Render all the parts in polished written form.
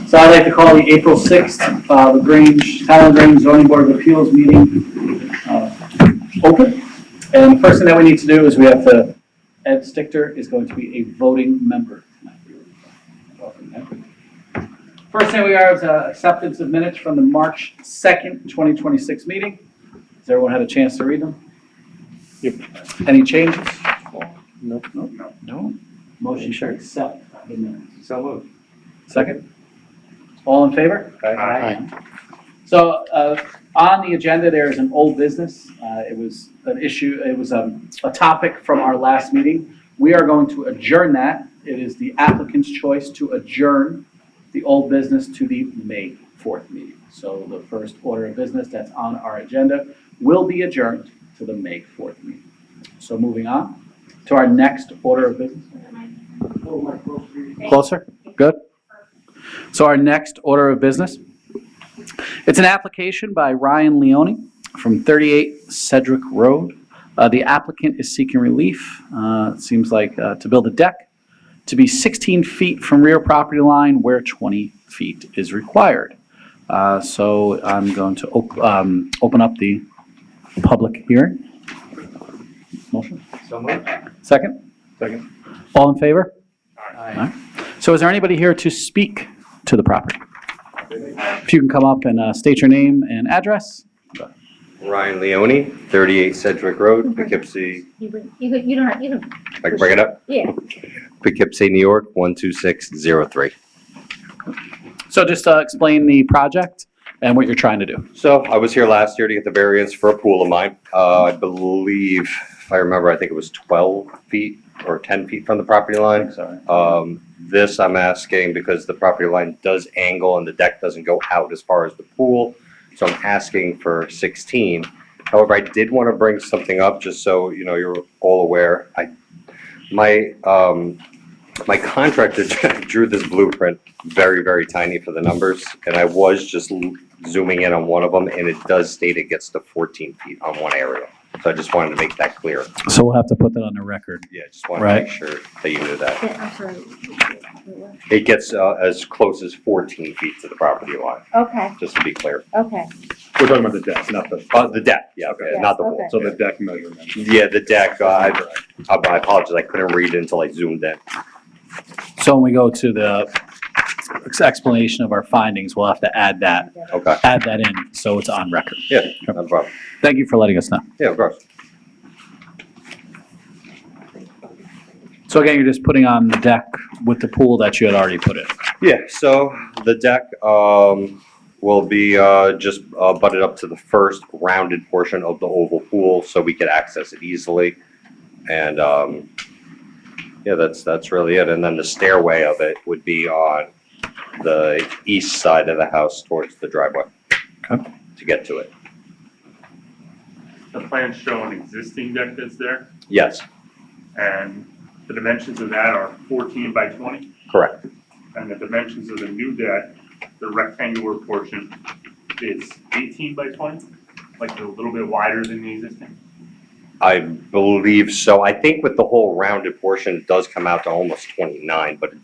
So I'd like to call the April 6th Lagrange, Lagrange Zoning Board of Appeals meeting open. And the first thing that we need to do is we have to, Ed Stichter is going to be a voting member. First thing we are is acceptance of minutes from the March 2nd, 2026 meeting. Has everyone had a chance to read them? Yep. Any changes? Nope. No. Motion to accept the minutes. So moved. Second? All in favor? Aye. So on the agenda, there is an old business. It was an issue, it was a topic from our last meeting. We are going to adjourn that. It is the applicant's choice to adjourn the old business to the May 4th meeting. So the first order of business that's on our agenda will be adjourned to the May 4th meeting. So moving on to our next order of business. Closer? Good. So our next order of business, it's an application by Ryan Leone from 38 Cedric Road. The applicant is seeking relief, it seems like to build a deck to be 16 feet from rear property line where 20 feet is required. So I'm going to open up the public hearing. Motion? So moved. Second? Second. All in favor? Aye. So is there anybody here to speak to the property? If you can come up and state your name and address. Ryan Leone, 38 Cedric Road, Poughkeepsie. You don't have, you don't. I can bring it up? Yeah. Poughkeepsie, New York, 12603. So just explain the project and what you're trying to do. So I was here last year to get the variance for a pool of mine. I believe, if I remember, I think it was 12 feet or 10 feet from the property line. Sorry. This I'm asking because the property line does angle and the deck doesn't go out as far as the pool. So I'm asking for 16. However, I did want to bring something up just so you know you're all aware. My contractor drew this blueprint very, very tiny for the numbers, and I was just zooming in on one of them, and it does state it gets to 14 feet on one area. So I just wanted to make that clear. So we'll have to put that on the record. Yeah, just wanted Right. to make sure that you knew that. I'm sorry. It gets as close as 14 feet to the property line, Okay, just to be clear. okay. We're talking about the deck, not the. The deck, yeah, okay, Yes, not the pool. okay. So the deck measurement. Yeah, the deck, I apologize, I couldn't read it until I zoomed in. So when we go to the explanation of our findings, we'll have to add that in so it's on record. Yeah, no problem. Thank you for letting us know. Yeah, of course. So again, you're just putting on the deck with the pool that you had already put in. Yeah, so the deck will be just butted up to the first rounded portion of the oval pool so we could access it easily. And yeah, that's really it. And then the stairway of it would be on the east side of the house towards the driveway to get to it. The plans show an existing deck that's there, Yes, and the dimensions of that are 14 by 20. correct. And the dimensions of the new deck, the rectangular portion, is 18 by 20, like a little bit wider than the existing. I believe so. I think with the whole rounded portion, it does come out to almost 29, but it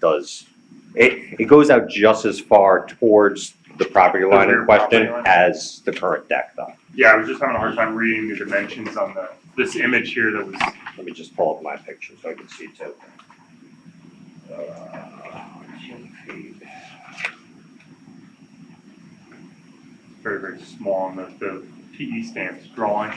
goes out just as far towards the property line in rear property question line? as the current deck though. Yeah, I was just having a hard time reading the dimensions on this image here that was, Let me just pull up my picture so I can see too. very, very small on the PE stamps drawing.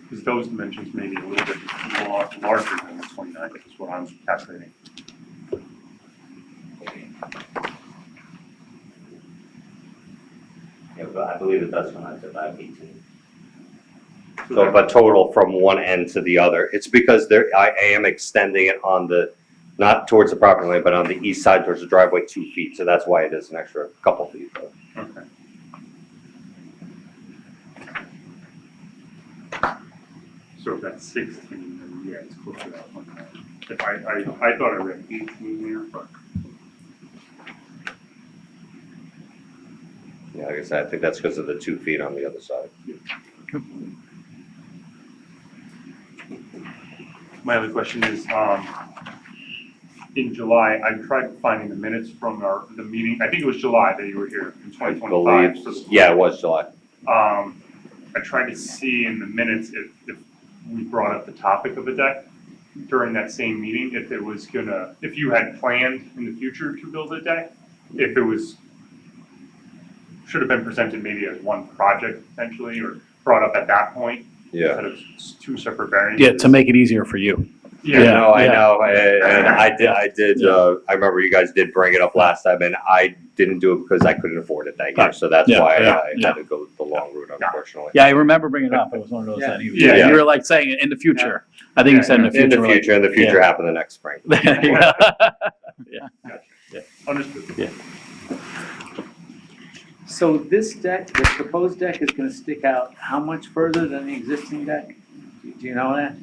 Because those dimensions may be a little bit larger than the 29, is what I'm calculating. Yeah, but I believe it does come out to about 18. So, but total from one end to the other, it's because I am extending it on the, not towards the property line, but on the east side towards the driveway 2 feet, so that's why it is an extra couple feet. Okay. So if that's 16, then yeah, it's close to that one. If I thought I read 18 there, but Yeah, like I said, I think that's because of the 2 feet on the other side. My other question is, in July, I tried finding the minutes from the meeting, I think it was July that you were here in 2025. Believe, yeah, it was July. I tried to see in the minutes if we brought up the topic of a deck during that same meeting, if it was gonna, if you had planned in the future to build a deck, if it was, should have been presented maybe as one project potentially, or brought up at that point. Yeah. Instead of two separate variances. Yeah, to make it easier for you. Yeah. No, I yeah. know, and I did, I remember you guys did bring it up last time, and I didn't do it because I couldn't afford it that year, so that's Yeah, why yeah, I had to go the long route, unfortunately. Yeah, I remember bringing it up. It was one of those that Yeah. you were like saying in the future. I think you said in the future. In the like- future, and the future happened the next spring. There you go. Understood. So this deck, the proposed deck is gonna stick out how much further than the existing deck? Do you know that?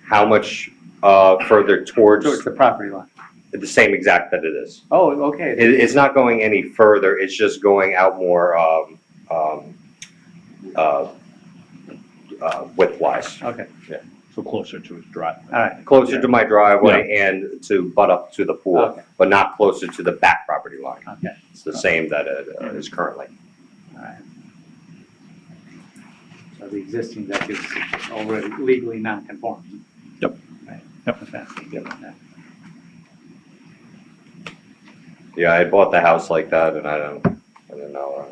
How much, further Towards towards the property line? the same exact that it is? Oh, okay. It's not going any further, it's just going out more, width-wise. Okay, So closer to his drive. all right. Closer to my driveway and to butt up to the pool, Okay. but not closer to the back property line. Okay, It's the same that it is currently. all right. So the existing deck is already legally non-conforming? Yep. Right. Yep. Okay. Yeah. Yeah, I bought the house like that, and I didn't know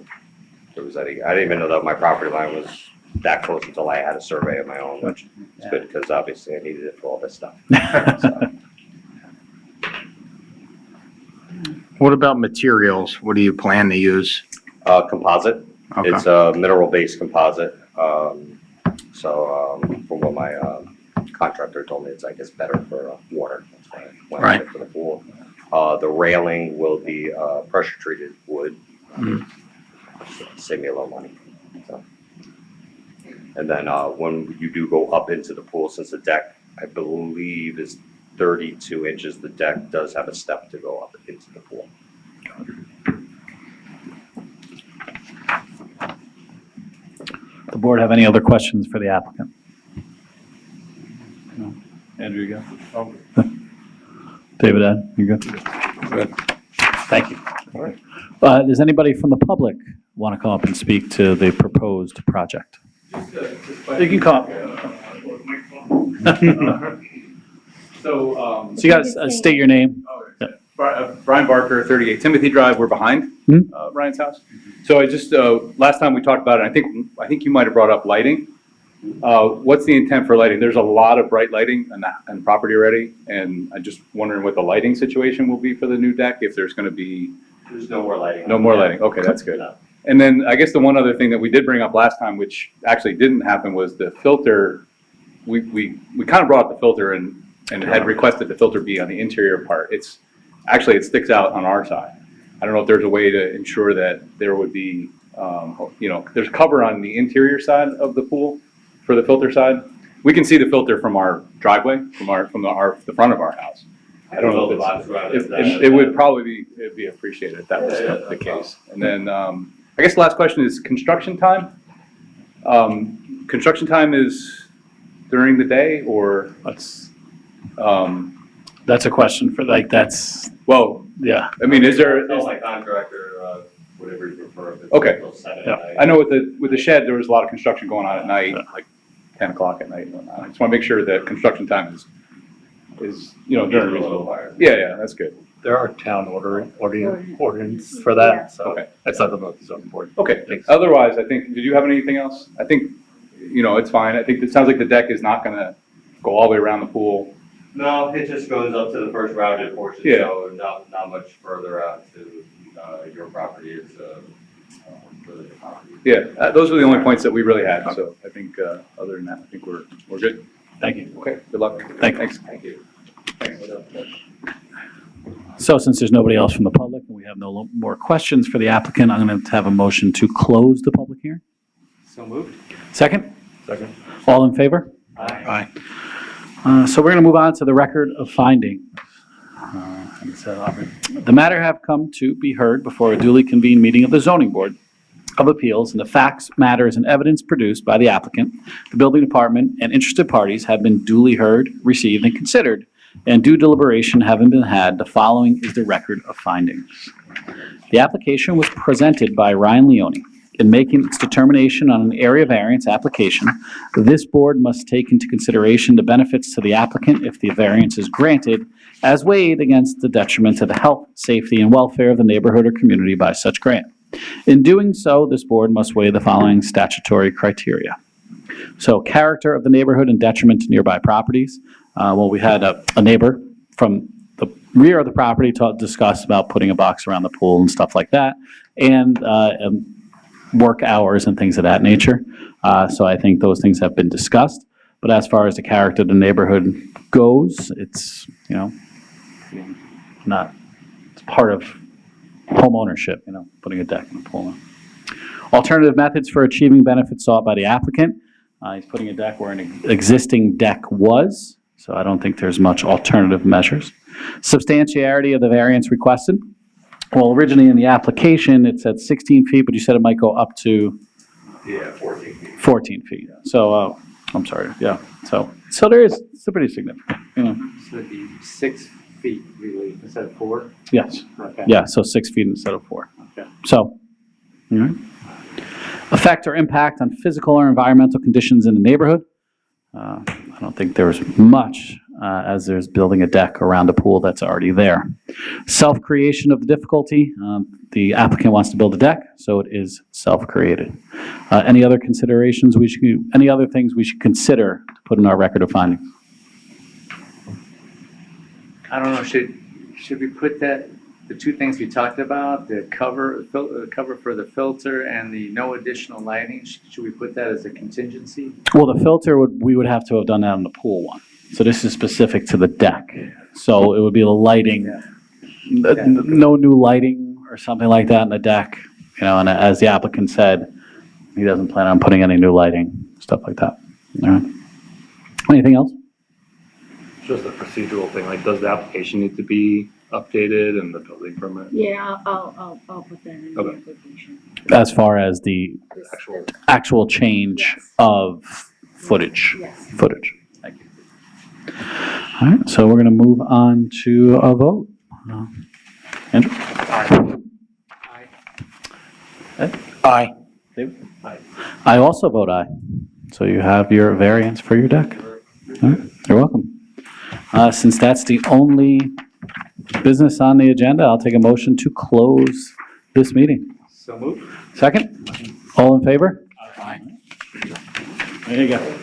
there was any. I didn't even know that my property line was that close until I had a survey of my own, which is good because obviously I needed it for all this stuff. So, What about materials? What do you plan to use? composite. Okay. It's a mineral-based composite. From what my contractor told me, it's I guess better for water. That's why I went with it for the pool. The railing will be pressure-treated wood. Save me a little money. So. And then when you do go up into the pool, since the deck, I believe, is 32 inches, the deck does have a step to go up into the pool. The board have any other questions for the applicant? No? Andrew, you Oh, good? David, Ed, you good? Good. Thank you. All right. Does anybody from the public want to come up and speak to the proposed project? You can come up. So, So you guys state your name. Brian Barker, 38 Timothy Drive, we're behind Hmm? Ryan's house. So I just, last time we talked about it, I think you might have brought up lighting. What's the intent for lighting? There's a lot of bright lighting on the property already, and I'm just wondering what the lighting situation will be for the new deck, if there's gonna be There's no more lighting. no more lighting. Okay, that's good. And then I guess the one other thing that we did bring up last time, which actually didn't happen, was the filter. We kind of brought up the filter and had requested the filter be on the interior part. Actually, it sticks out on our side. I don't know if there's a way to ensure that there would be, there's cover on the interior side of the pool for the filter side. We can see the filter from our driveway, from the front of our house. I don't know if it would probably be appreciated if that was the case. And then, I guess the last question is construction time. Construction time is during the day or, That's a question for that's, well, yeah. I mean, is there? Tell my contractor, whatever you prefer. If it's Okay. until 7 at Yeah. night. I know with the shed, there was a lot of construction going on at night, like 10 o'clock at night and whatnot. I just want to make sure that construction time is during reasonable. Yeah, that's good. There are town ordinance for that, so Okay. that's not the zoning board. Okay, Thanks. otherwise, I think, did you have anything else? I think, it's fine. I think it sounds like the deck is not gonna go all the way around the pool. No, it just goes up to the first rounded portion, Yeah. so not much further out to your property. It's further to property. Yeah, those were the only points that we really had, so I think, other than that, I think we're good. Thank you. Okay, good luck. Thanks. Thank you. So since there's nobody else from the public and we have no more questions for the applicant, I'm going to have a motion to close the public hearing. So moved? Second? Second. All in favor? Aye. So we're going to move on to the record of finding. The matter have come to be heard before a duly convened meeting of the zoning board of Appeals and the facts, matters, and evidence produced by the applicant, the building department, and interested parties have been duly heard, received, and considered, and due deliberation having been had, the following is the record of findings. The application was presented by Ryan Leone. In making its determination on an area variance application, this board must take into consideration the benefits to the applicant if the variance is granted, as weighed against the detriment to the health, safety, and welfare of the neighborhood or community by such grant. In doing so, this board must weigh the following statutory criteria. So, character of the neighborhood and detriment to nearby properties. Well, we had a neighbor from the rear of the property discuss about putting a box around the pool and stuff like that, and work hours and things of that nature. So I think those things have been discussed. But as far as the character of the neighborhood goes, it's, not, it's part of home ownership, putting a deck in a pool. Alternative methods for achieving benefits sought by the applicant. He's putting a deck where an existing deck was, so I don't think there's much alternative measures. Substantiarity of the variance requested. Well, originally in the application, it said 16 feet, but you said it might go up to? 14 feet. 14 feet. So, I'm sorry, yeah. So it's pretty significant, So it'd be 6 feet relief instead of 4? Yes, Okay. yeah, so 6 feet instead of 4. Okay. So, all right. Effect or impact on physical or environmental conditions in the neighborhood. I don't think there's much, as there's building a deck around a pool that's already there. Self-creation of the difficulty. The applicant wants to build a deck, so it is self-created. Any other considerations any other things we should consider to put in our record of findings? I don't know, should we put the two things we talked about, the cover for the filter and the no additional lighting, should we put that as a contingency? Well, the filter we would have to have done that on the pool one. So this is specific to the deck. So it would be the lighting, no new lighting or something like that in the deck, and as the applicant said, he doesn't plan on putting any new lighting, stuff like that. All right. Anything else? Just a procedural thing, like does the application need to be updated and the building permit? Yeah, I'll put that in the Okay. application. As far as the actual change Yes. of footage. Yes. Footage. Thank you. All right, so we're going to move on to a vote. Andrew? Ed? Aye. David? Aye. I also vote aye. So you have your variance for your deck. All right, you're welcome. Since that's the only business on the agenda, I'll take a motion to close this meeting. So moved. Second? All in favor? Aye. There you go.